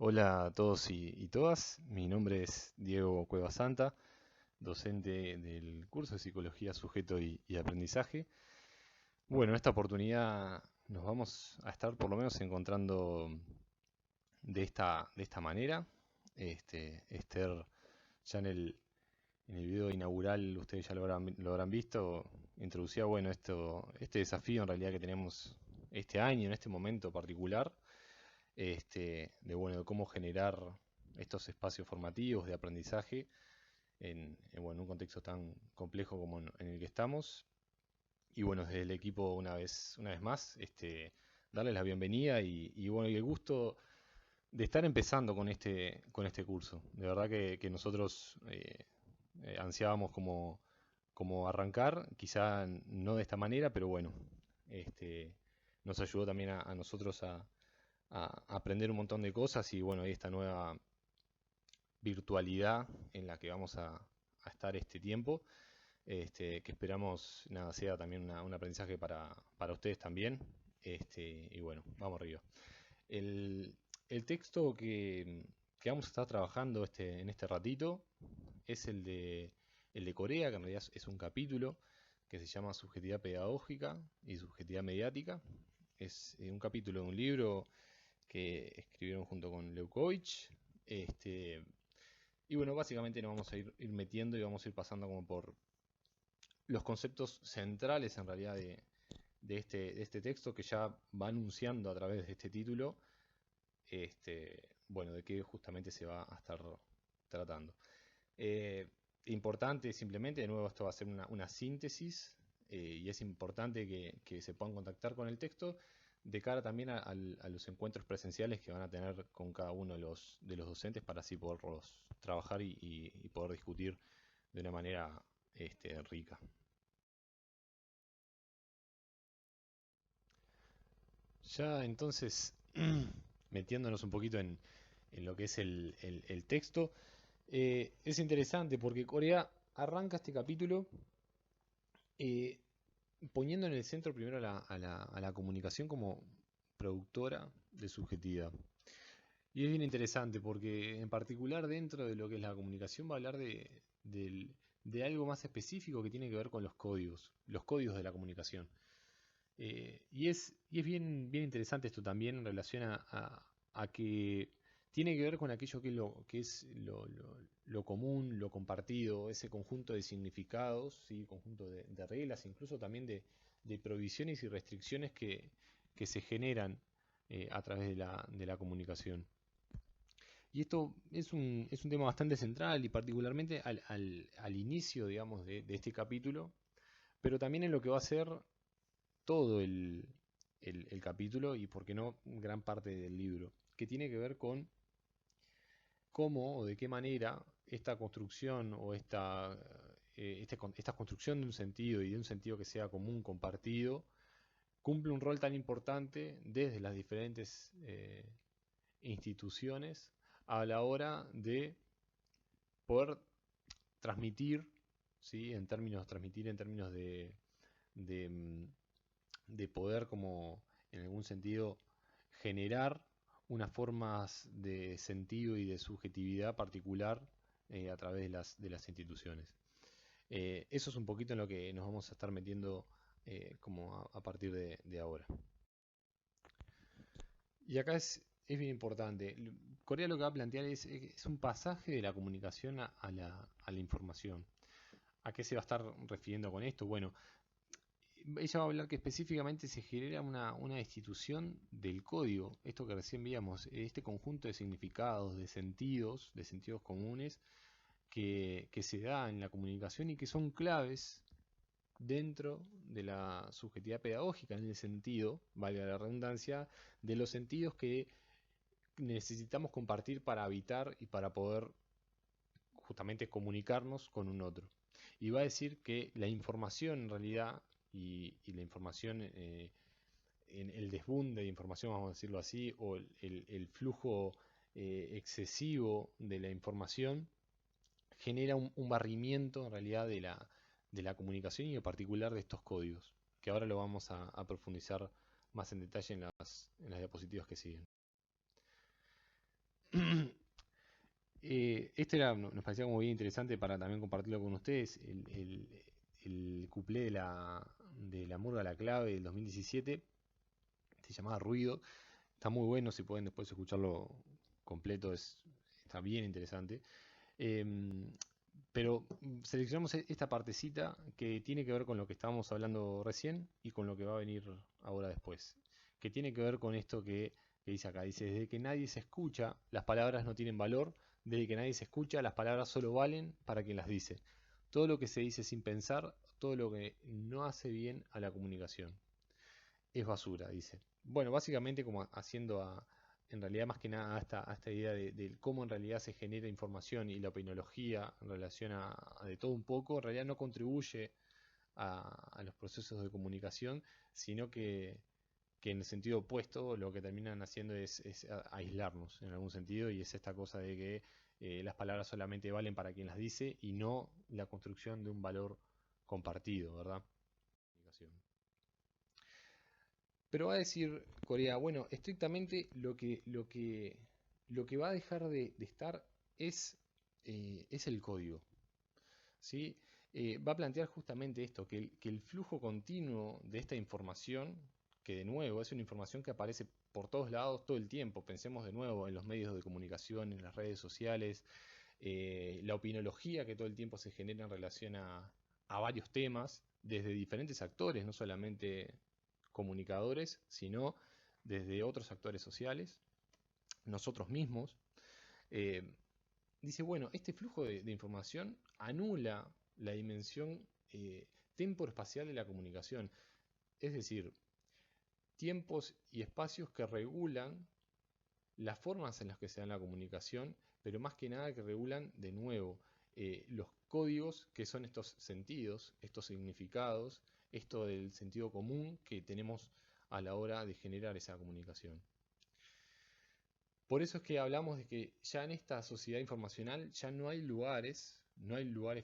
Hola a todos y todas, mi nombre es Diego Cueva Santa, docente del curso de Psicología, Sujeto y Aprendizaje. Bueno, en esta oportunidad nos vamos a estar por lo menos encontrando de esta manera. Esther, ya en el video inaugural, ustedes ya lo habrán visto, introducía, bueno, este desafío en realidad que tenemos este año, en este momento particular de cómo generar estos espacios formativos de aprendizaje en un contexto tan complejo como en el que estamos. Y bueno, desde el equipo una vez más, darles la bienvenida y el gusto de estar empezando con este curso. De verdad que nosotros ansiábamos como arrancar, quizá no de esta manera, pero bueno, este, nos ayudó también a nosotros a aprender un montón de cosas y bueno, hay esta nueva virtualidad en la que vamos a estar este tiempo, que esperamos nada sea también un aprendizaje para ustedes también. Y bueno, vamos arriba. El, el texto que vamos a estar trabajando en este ratito es el de Corea, que en realidad es un capítulo que se llama Subjetividad Pedagógica y Subjetividad Mediática. Es un capítulo de un libro que escribieron junto con Leukovich. Este, y bueno, básicamente nos vamos a ir metiendo y vamos a ir pasando como por los conceptos centrales en realidad de este texto que ya va anunciando a través de este título, bueno, de qué justamente se va a estar tratando. Eh, Importante simplemente, de nuevo esto va a ser una síntesis, y es importante que se puedan contactar con el texto de cara también a los encuentros presenciales que van a tener con cada uno de los docentes para así poderlos trabajar y poder discutir de una manera rica. Ya entonces, metiéndonos un poquito en lo que es el texto, es interesante porque Corea arranca este capítulo eh, poniendo en el centro primero a la comunicación como productora de subjetividad. Y es bien interesante porque en particular dentro de lo que es la comunicación va a hablar de algo más específico que tiene que ver con los códigos de la comunicación. Y es bien interesante esto también en relación a que tiene que ver con aquello que es lo común, lo compartido, ese conjunto de significados, ¿sí? Conjunto de reglas, incluso también de provisiones y restricciones que se generan a través de la comunicación. Y esto es un tema bastante central y particularmente al inicio, digamos, de este capítulo, pero también en lo que va a ser todo el capítulo y, por qué no, gran parte del libro, que tiene que ver con cómo o de qué manera esta construcción o esta construcción de un sentido y de un sentido que sea común, compartido, cumple un rol tan importante desde las diferentes instituciones a la hora de poder transmitir, ¿sí? Transmitir en términos de, mm, de poder como en algún sentido generar unas formas de sentido y de subjetividad particular a través de las instituciones. Eso es un poquito en lo que nos vamos a estar metiendo como a partir de ahora. Y acá es bien importante. Corea lo que va a plantear es un pasaje de la comunicación a la información. ¿A qué se va a estar refiriendo con esto? Bueno, ella va a hablar que específicamente se genera una institución del código, esto que recién veíamos, este conjunto de sentidos comunes que se da en la comunicación y que son claves dentro de la subjetividad pedagógica, en el sentido, valga la redundancia, de los sentidos que necesitamos compartir para habitar y para poder justamente comunicarnos con un otro. Y va a decir que la información en realidad y la información, en el desbunde de información, vamos a decirlo así, o el flujo excesivo de la información, genera un barrimiento en realidad de la comunicación y en particular de estos códigos, que ahora lo vamos a profundizar más en detalle en las diapositivas que siguen. Este nos parecía como bien interesante para también compartirlo con ustedes. El cuplé de la Murga La Clave del 2017 se llamaba Ruido. Está muy bueno, si pueden después escucharlo completo, está bien interesante. Em, pero seleccionamos esta partecita que tiene que ver con lo que estábamos hablando recién y con lo que va a venir ahora después. Que tiene que ver con esto que dice acá. Dice, desde que nadie se escucha, las palabras no tienen valor. Desde que nadie se escucha, las palabras solo valen para quien las dice. Todo lo que se dice sin pensar, todo lo que no hace bien a la comunicación es basura, dice. Bueno, básicamente como haciendo en realidad más que nada a esta idea de cómo en realidad se genera información y la opinología en relación a de todo un poco, en realidad no contribuye a los procesos de comunicación, sino que en el sentido opuesto lo que terminan haciendo es aislarnos en algún sentido y es esta cosa de que las palabras solamente valen para quien las dice y no la construcción de un valor compartido, ¿verdad? Comunicación. Pero va a decir Corea, bueno, estrictamente lo que va a dejar de estar es el código, ¿sí? Va a plantear justamente esto, que el flujo continuo de esta información, que de nuevo es una información que aparece por todos lados todo el tiempo, pensemos de nuevo en los medios de comunicación, en las redes sociales, la opinología que todo el tiempo se genera en relación a varios temas, desde diferentes actores, no solamente comunicadores, sino desde otros actores sociales, nosotros mismos. Eh, Dice, bueno, este flujo de información anula la dimensión temporoespacial de la comunicación, es decir, tiempos y espacios que regulan las formas en las que se da la comunicación, pero más que nada que regulan de nuevo los códigos que son estos sentidos, estos significados, esto del sentido común que tenemos a la hora de generar esa comunicación. Por eso es que hablamos de que ya en esta sociedad informacional ya no hay lugares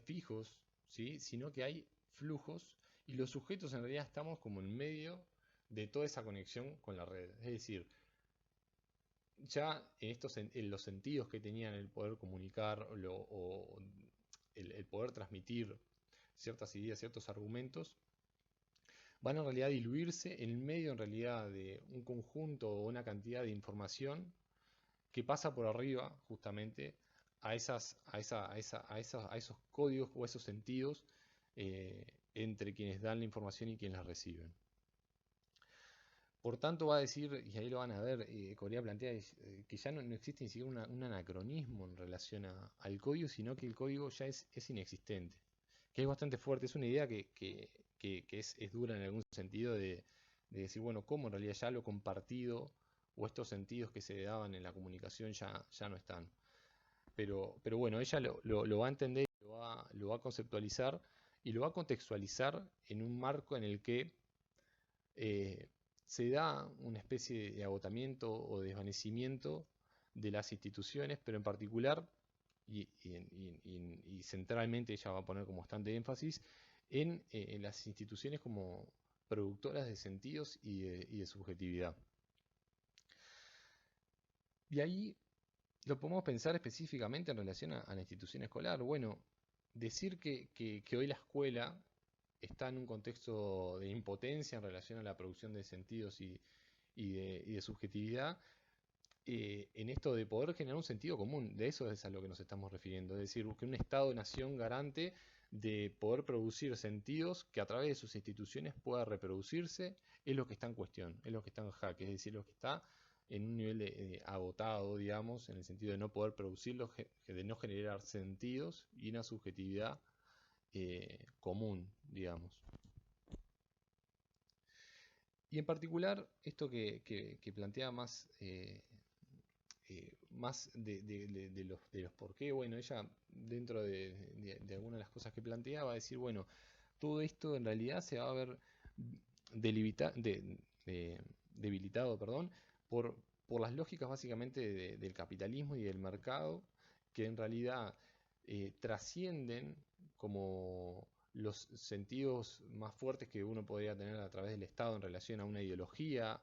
fijos, ¿sí? Sino que hay flujos y los sujetos en realidad estamos como en medio de toda esa conexión con la red. Es decir, ya en los sentidos que tenían el poder comunicar o el poder transmitir ciertas ideas, ciertos argumentos, van en realidad a diluirse en medio en realidad de un conjunto o una cantidad de información que pasa por arriba justamente a esos códigos o esos sentidos entre quienes dan la información y quienes la reciben. Por tanto, va a decir, y ahí lo van a ver, Corea plantea que ya no existe ni siquiera un anacronismo en relación al código, sino que el código ya es inexistente. Que es bastante fuerte, es una idea que es dura en algún sentido de decir, bueno, cómo en realidad ya lo compartido o estos sentidos que se daban en la comunicación ya no están. Pero bueno, ella lo va a entender, lo va a conceptualizar y lo va a contextualizar en un marco en el que eh, se da una especie de agotamiento o desvanecimiento de las instituciones, pero en particular y centralmente ella va a poner como bastante énfasis en las instituciones como productoras de sentidos y de subjetividad. Y ahí lo podemos pensar específicamente en relación a la institución escolar. Bueno, decir que hoy la escuela está en un contexto de impotencia en relación a la producción de sentidos y de subjetividad, en esto de poder generar un sentido común, de eso es a lo que nos estamos refiriendo, es decir, que un Estado-nación garante de poder producir sentidos que a través de sus instituciones pueda reproducirse, es lo que está en cuestión, es lo que está en jaque, es decir, lo que está en un nivel de agotado, digamos, en el sentido de no poder producirlos, de no generar sentidos y una subjetividad común, digamos. Y en particular, esto que plantea más de los por qué, bueno, ella dentro de algunas de las cosas que plantea va a decir, bueno, todo esto en realidad se va a ver debilitado, perdón, por las lógicas básicamente del capitalismo y del mercado, que en realidad trascienden como los sentidos más fuertes que uno podría tener a través del Estado en relación a una ideología,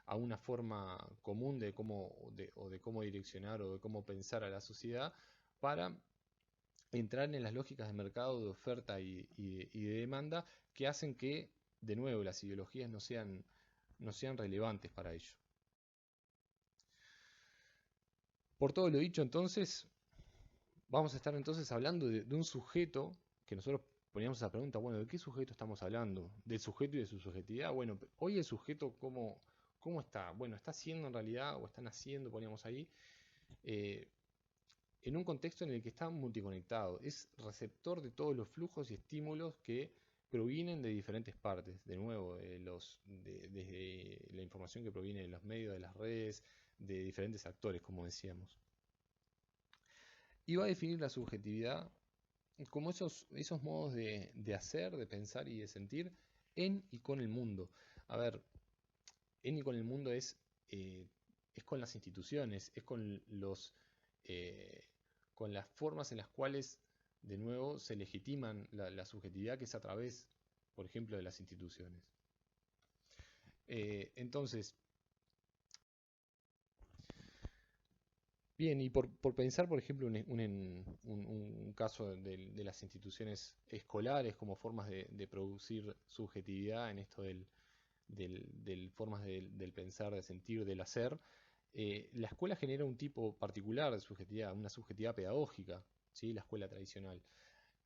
a una forma común de cómo, o de cómo direccionar o de cómo pensar a la sociedad para entrar en las lógicas de mercado, de oferta y de demanda que hacen que, de nuevo, las ideologías no sean relevantes para ello. Por todo lo dicho, entonces, vamos a estar entonces hablando de un sujeto que nosotros poníamos esa pregunta, bueno, ¿de qué sujeto estamos hablando? ¿Del sujeto y de su subjetividad? Bueno, hoy el sujeto, ¿cómo está? Bueno, está haciendo en realidad, o está naciendo, poníamos ahí, eh, en un contexto en el que está multiconectado. Es receptor de todos los flujos y estímulos que provienen de diferentes partes. De nuevo, desde la información que proviene de los medios, de las redes, de diferentes actores, como decíamos. Y va a definir la subjetividad como esos modos de hacer, de pensar y de sentir en y con el mundo. A ver, en y con el mundo es con las instituciones, es eh, con las formas en las cuales, de nuevo, se legitiman la subjetividad, que es a través, por ejemplo, de las instituciones. Entonces, bien, y por pensar, por ejemplo, un caso de las instituciones escolares como formas de producir subjetividad en esto del formas del pensar, de sentir, del hacer, la escuela genera un tipo particular de subjetividad, una subjetividad pedagógica, ¿sí? La escuela tradicional,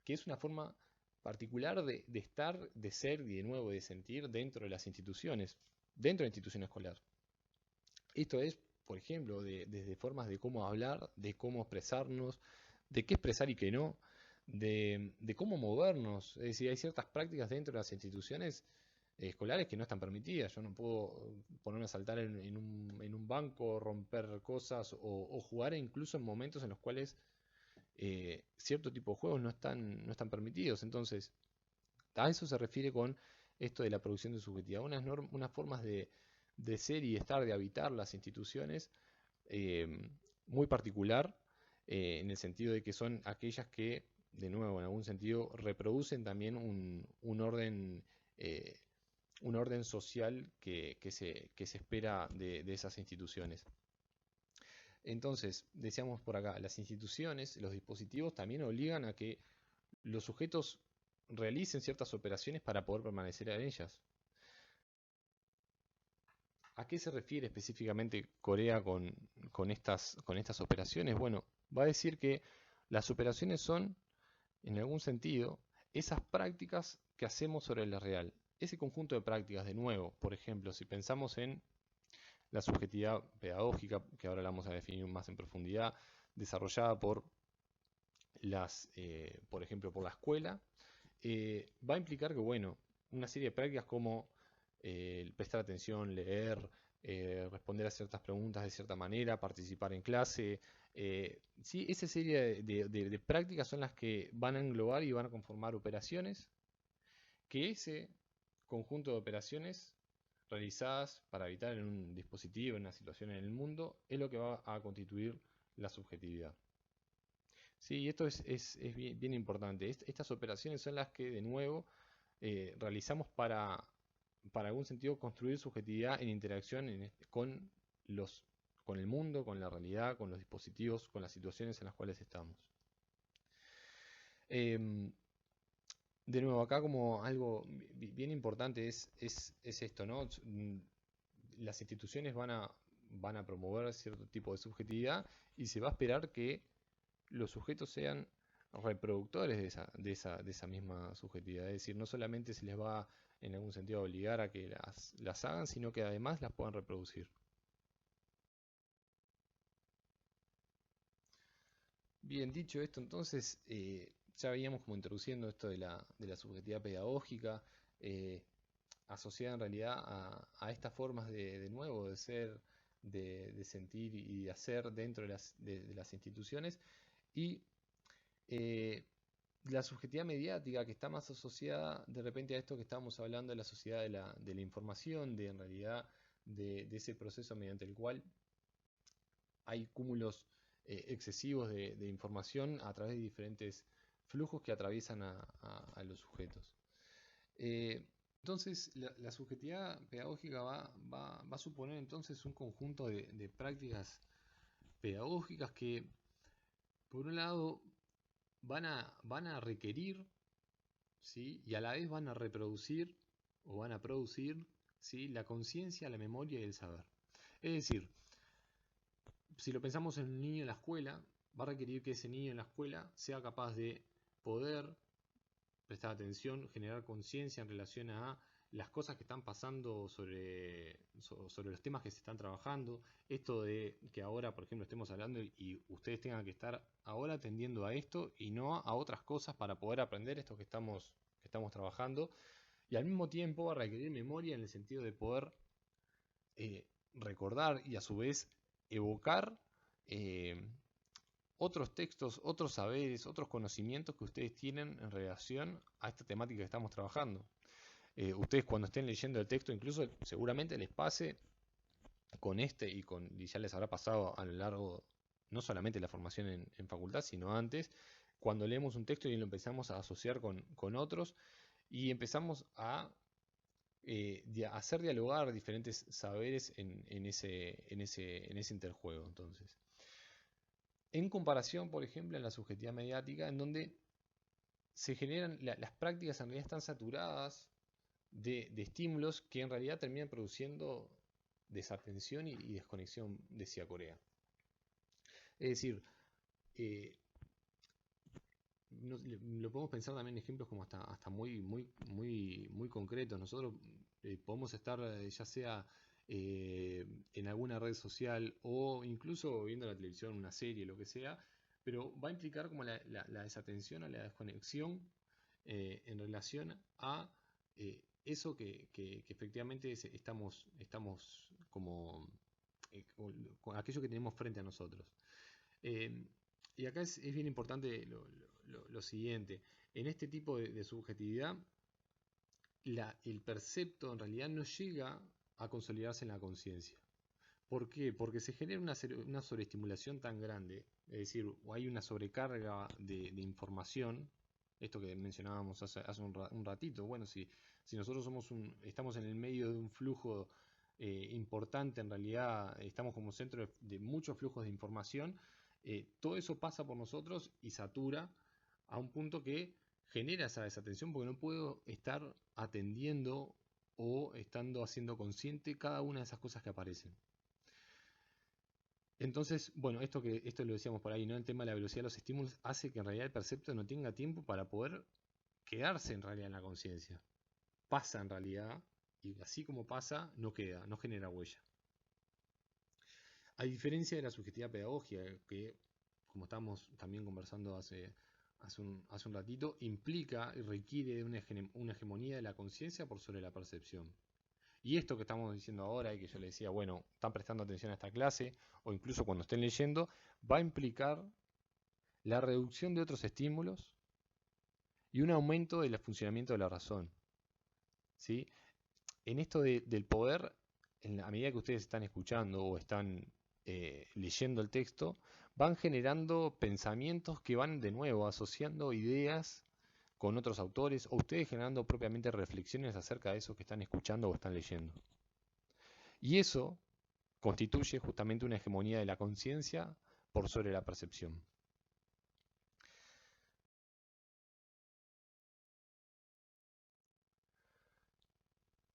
que es una forma particular de estar, de ser y de nuevo de sentir dentro de las instituciones, dentro de la institución escolar. Esto es, por ejemplo, desde formas de cómo hablar, de cómo expresarnos, de qué expresar y qué no, de cómo movernos. Es decir, hay ciertas prácticas dentro de las instituciones escolares que no están permitidas. Yo no puedo ponerme a saltar en un banco, romper cosas o jugar incluso en momentos en los cuales cierto tipo de juegos no están permitidos. Entonces, a eso se refiere con esto de la producción de subjetividad, unas formas de ser y estar, de habitar las instituciones eh, muy particular, en el sentido de que son aquellas que, de nuevo, en algún sentido, reproducen también eh, un orden social que se espera de esas instituciones. Entonces, decíamos por acá, las instituciones, los dispositivos también obligan a que los sujetos realicen ciertas operaciones para poder permanecer en ellas. ¿A qué se refiere específicamente Corea con estas operaciones? Bueno, va a decir que las operaciones son, en algún sentido, esas prácticas que hacemos sobre la real. Ese conjunto de prácticas, de nuevo, por ejemplo, si pensamos en la subjetividad pedagógica, que ahora la vamos a definir más en profundidad, desarrollada por ejemplo, por la escuela, va a implicar que, bueno, una serie de prácticas como prestar atención, leer, responder a ciertas preguntas de cierta manera, participar en clase, sí, esa serie de prácticas son las que van a englobar y van a conformar operaciones, que ese conjunto de operaciones realizadas para evitar en un dispositivo, en una situación en el mundo, es lo que va a constituir la subjetividad. Sí, y esto es bien, bien importante. Estas operaciones son las que, de nuevo, realizamos para algún sentido, construir subjetividad en interacción los, con el mundo, con la realidad, con los dispositivos, con las situaciones en las cuales estamos. Em, de nuevo, acá como algo bien importante es esto, ¿no? Las instituciones van a promover cierto tipo de subjetividad y se va a esperar que los sujetos sean reproductores de esa misma subjetividad. Es decir, no solamente se les va en algún sentido a obligar a que las hagan, sino que además las puedan reproducir. Bien, dicho esto, entonces ya veníamos como introduciendo esto de la subjetividad pedagógica, eh, asociada en realidad a estas formas de nuevo, de ser, de sentir y de hacer dentro de las instituciones. Y eh, la subjetividad mediática, que está más asociada de repente a esto que estábamos hablando de la sociedad de la información, de en realidad de ese proceso mediante el cual hay cúmulos excesivos de información a través de diferentes flujos que atraviesan a los sujetos. Entonces, la subjetividad pedagógica va a suponer entonces un conjunto de prácticas pedagógicas que, por un lado, van a requerir, ¿sí? Y a la vez van a reproducir o van a producir, ¿sí? La conciencia, la memoria y el saber. Es decir, si lo pensamos en un niño en la escuela, va a requerir que ese niño en la escuela sea capaz de poder prestar atención, generar conciencia en relación a las cosas que están pasando sobre los temas que se están trabajando. Esto de que ahora, por ejemplo, estemos hablando y ustedes tengan que estar ahora atendiendo a esto y no a otras cosas para poder aprender esto que estamos trabajando. Y al mismo tiempo va a requerir memoria en el sentido de poder recordar y a su vez evocar eh, otros textos, otros saberes, otros conocimientos que ustedes tienen en relación a esta temática que estamos trabajando. Ustedes cuando estén leyendo el texto, incluso seguramente les pase con y ya les habrá pasado a lo largo, no solamente la formación en facultad, sino antes, cuando leemos un texto y lo empezamos a asociar con otros y empezamos a hacer dialogar diferentes saberes en ese interjuego. Entonces, en comparación, por ejemplo, en la subjetividad mediática, en donde se generan, las prácticas en realidad están saturadas de estímulos que en realidad terminan produciendo desatención y desconexión, decía Corea. Es decir, eh, lo podemos pensar también en ejemplos como hasta muy, muy, muy, muy concretos. Nosotros podemos estar ya sea en alguna red social o incluso viendo la televisión, una serie, lo que sea, pero va a implicar como la desatención o la desconexión en relación a eso que efectivamente estamos como con aquello que tenemos frente a nosotros. Eh, y acá es bien importante lo siguiente. En este tipo de subjetividad, el percepto en realidad no llega a consolidarse en la conciencia. ¿Por qué? Porque se genera una sobreestimulación tan grande, es decir, o hay una sobrecarga de información, esto que mencionábamos hace un ratito. Bueno, si nosotros estamos en el medio de un flujo importante, en realidad estamos como centro de muchos flujos de información, todo eso pasa por nosotros y satura a un punto que genera esa desatención porque no puedo estar atendiendo o estando haciendo consciente cada una de esas cosas que aparecen. Entonces, bueno, esto lo decíamos por ahí, ¿no? El tema de la velocidad de los estímulos hace que en realidad el percepto no tenga tiempo para poder quedarse en realidad en la conciencia. Pasa en realidad, y así como pasa, no queda, no genera huella. A diferencia de la subjetividad pedagógica, que como estamos también conversando hace un ratito, implica y requiere de una hegemonía de la conciencia por sobre la percepción. Y esto que estamos diciendo ahora y que yo le decía, bueno, están prestando atención a esta clase o incluso cuando estén leyendo, va a implicar la reducción de otros estímulos y un aumento del funcionamiento de la razón. ¿Sí? En esto del poder, a medida que ustedes están escuchando o están leyendo el texto, van generando pensamientos que van de nuevo asociando ideas con otros autores o ustedes generando propiamente reflexiones acerca de eso que están escuchando o están leyendo. Y eso constituye justamente una hegemonía de la conciencia por sobre la percepción.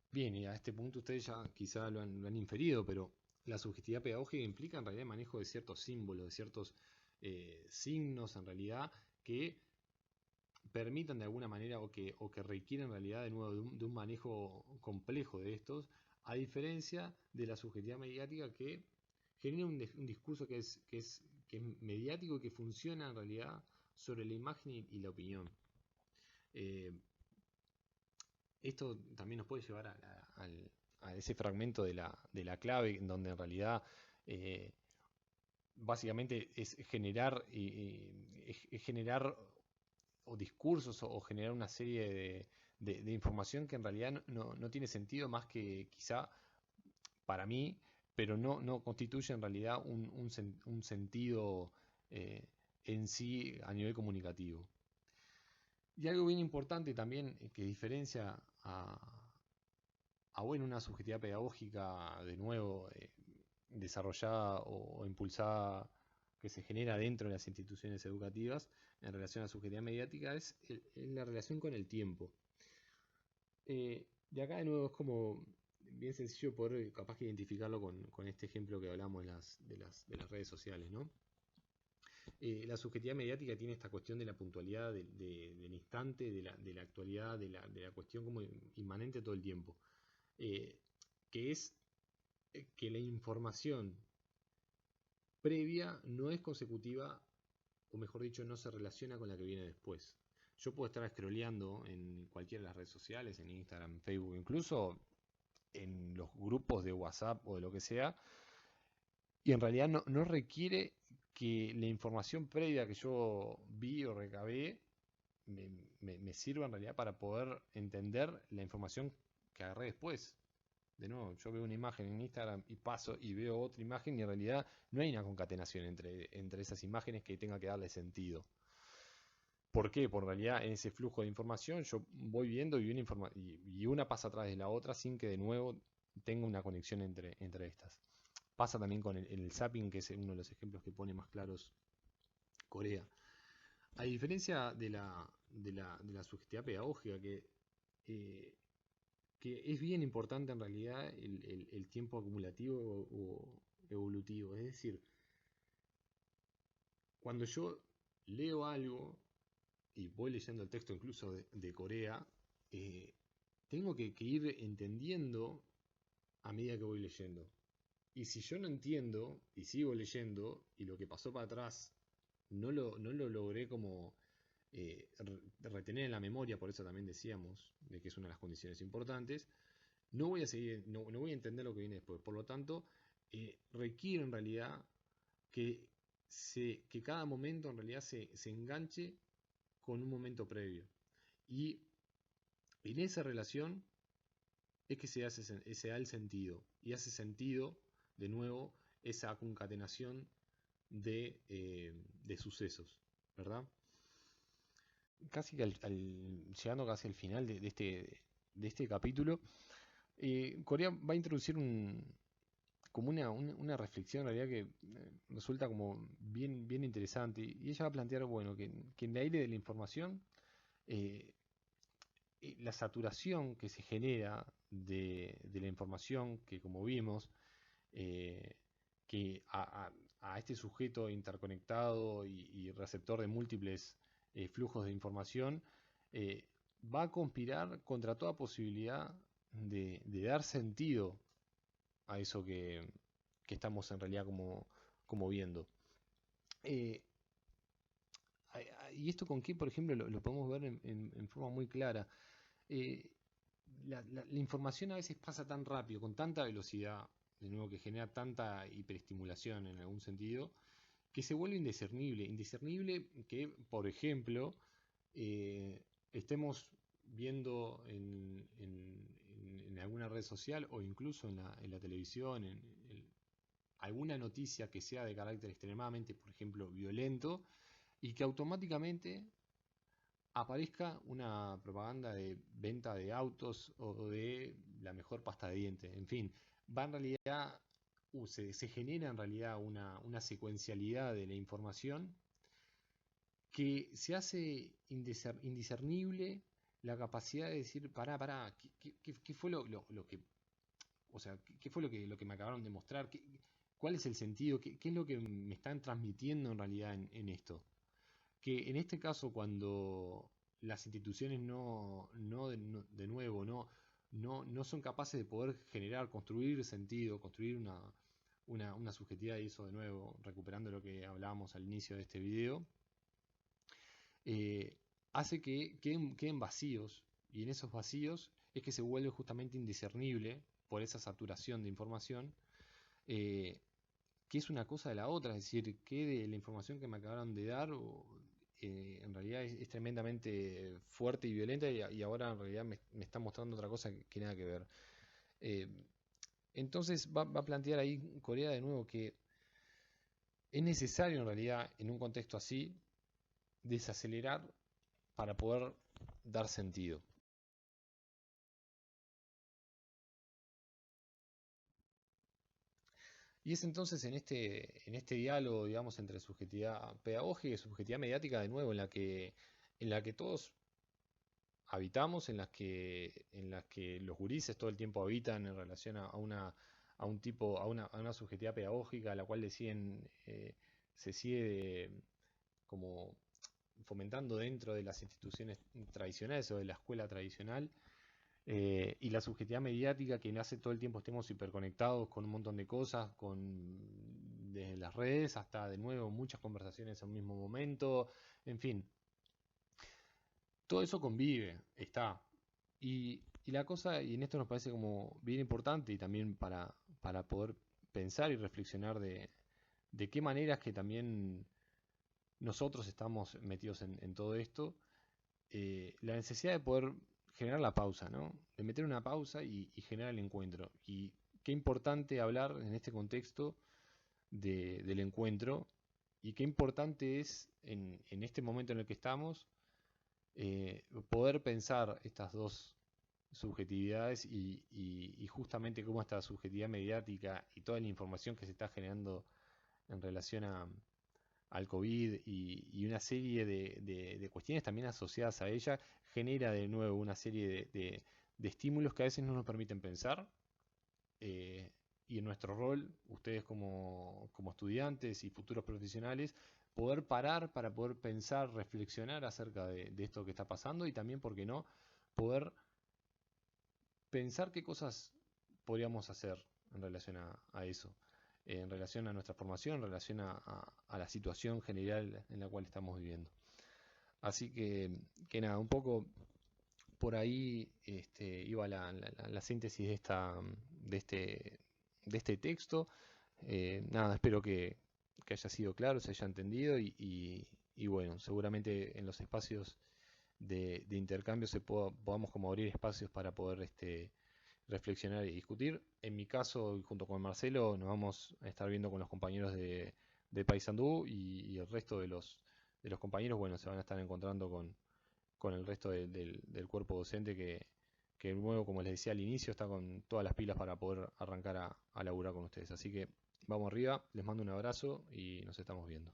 Bien, y a este punto ustedes ya quizá lo han inferido, pero la subjetividad pedagógica implica en realidad el manejo de ciertos símbolos, de ciertos signos en realidad que permitan de alguna manera o que requieren en realidad de nuevo de un manejo complejo de estos, a diferencia de la subjetividad mediática que genera un discurso que es mediático y que funciona en realidad sobre la imagen y la opinión. Eh, Esto también nos puede llevar a ese fragmento de la clave, en donde en realidad eh, básicamente es generar, es generar o discursos o generar una serie de información que en realidad no tiene sentido más que quizá para mí, pero no constituye en realidad un sentido eh, en sí a nivel comunicativo. Y algo bien importante también que diferencia bueno, una subjetividad pedagógica, de nuevo, desarrollada o impulsada, que se genera dentro de las instituciones educativas en relación a la subjetividad mediática, es la relación con el tiempo. De acá de nuevo es como bien sencillo poder capaz que identificarlo con este ejemplo que hablamos de las redes sociales, ¿no? La subjetividad mediática tiene esta cuestión de la puntualidad del instante, de la actualidad, de la cuestión como inmanente todo el tiempo, que es que la información previa no es consecutiva, o mejor dicho, no se relaciona con la que viene después. Yo puedo estar scrolleando en cualquiera de las redes sociales, en Instagram, Facebook, incluso en los grupos de WhatsApp o de lo que sea, y en realidad no requiere que la información previa que yo vi o recabé me sirva en realidad para poder entender la información que agarré después. De nuevo, yo veo una imagen en Instagram y paso y veo otra imagen y en realidad no hay una concatenación entre esas imágenes que tenga que darle sentido. ¿Por qué? Porque en realidad en ese flujo de información yo voy viendo y una pasa atrás de la otra sin que de nuevo tenga una conexión entre estas. Pasa también con el zapping, que es uno de los ejemplos que pone más claros Corea. A diferencia de la subjetividad pedagógica, eh, que es bien importante en realidad el tiempo acumulativo o evolutivo. Es decir, cuando yo leo algo y voy leyendo el texto incluso de Corea, eh, tengo que ir entendiendo a medida que voy leyendo. Y si yo no entiendo y sigo leyendo y lo que pasó para atrás no lo logré como retener en la memoria, por eso también decíamos de que es una de las condiciones importantes, no voy a seguir, no voy a entender lo que viene después. Por lo tanto, requiere en realidad que, que cada momento en realidad se enganche con un momento previo. Y en esa relación es que se da el sentido. Y hace sentido, de nuevo, esa concatenación de sucesos, ¿verdad? Casi que llegando casi al final de este capítulo, Corea va a introducir como una reflexión en realidad que resulta como bien, bien interesante. Y ella va a plantear, bueno, que en el aire de la información, eh, la saturación que se genera de la información, que como vimos, eh, que a este sujeto interconectado y receptor de múltiples flujos de información, eh, va a conspirar contra toda posibilidad de dar sentido a eso que estamos en realidad como viendo. Eh, y esto con qué, por ejemplo, lo podemos ver en forma muy clara. Eh, la información a veces pasa tan rápido, con tanta velocidad, de nuevo que genera tanta hiperestimulación en algún sentido, que se vuelve indiscernible. Indiscernible que, por ejemplo, estemos viendo en alguna red social o incluso en la televisión, alguna noticia que sea de carácter extremadamente, por ejemplo, violento, y que automáticamente aparezca una propaganda de venta de autos o de la mejor pasta de dientes. En fin, va en realidad, se genera en realidad una secuencialidad de la información que se hace indiscernible la capacidad de decir, pará, ¿qué fue lo que, o sea, qué fue lo que me acabaron de mostrar? ¿Cuál es el sentido? ¿Qué es lo que me están transmitiendo en realidad en esto? Que en este caso, cuando las instituciones de nuevo, no son capaces de poder generar, construir sentido, construir una subjetividad, y eso de nuevo, recuperando lo que hablábamos al inicio de este video, eh, hace que queden vacíos, y en esos vacíos es que se vuelve justamente indiscernible por esa saturación de información, eh, que es una cosa de la otra. Es decir, que de la información que me acabaron de dar en realidad es tremendamente fuerte y violenta, y ahora en realidad me está mostrando otra cosa que nada que ver. Eh, entonces va a plantear ahí Corea de nuevo que es necesario en realidad en un contexto así desacelerar para poder dar sentido. Y es entonces en este diálogo, digamos, entre subjetividad pedagógica y subjetividad mediática, de nuevo, en la que todos habitamos, en las que los gurises todo el tiempo habitan en relación a un tipo, a una subjetividad pedagógica a la cual se sigue como fomentando dentro de las instituciones tradicionales o de la escuela tradicional, y la subjetividad mediática que hace todo el tiempo estemos hiperconectados con un montón de cosas, desde las redes hasta de nuevo muchas conversaciones en un mismo momento, en fin, todo eso convive, está. Y la cosa, y en esto nos parece como bien importante y también para poder pensar y reflexionar de qué maneras que también nosotros estamos metidos en todo esto, la necesidad de poder generar la pausa, ¿no? De meter una pausa y generar el encuentro. Y qué importante hablar en este contexto del encuentro y qué importante es en este momento en el que estamos poder pensar estas dos subjetividades y justamente cómo esta subjetividad mediática y toda la información que se está generando en relación al COVID y una serie de cuestiones también asociadas a ella, genera de nuevo una serie de estímulos que a veces no nos permiten pensar. eh, y en nuestro rol, ustedes como estudiantes y futuros profesionales, poder parar para poder pensar, reflexionar acerca de esto que está pasando y también, ¿por qué no?, poder pensar qué cosas podríamos hacer en relación a eso, en relación a nuestra formación, en relación a la situación general en la cual estamos viviendo. Así que nada, un poco por ahí iba la síntesis de este texto. Nada, espero que haya sido claro, se haya entendido y bueno, seguramente en los espacios de intercambio podamos como abrir espacios para poder reflexionar y discutir. En mi caso, junto con Marcelo, nos vamos a estar viendo con los compañeros de Paysandú y el resto de los compañeros, bueno, se van a estar encontrando con el resto del cuerpo docente que nuevo, como les decía al inicio, está con todas las pilas para poder arrancar a laburar con ustedes. Así que vamos arriba, les mando un abrazo y nos estamos viendo.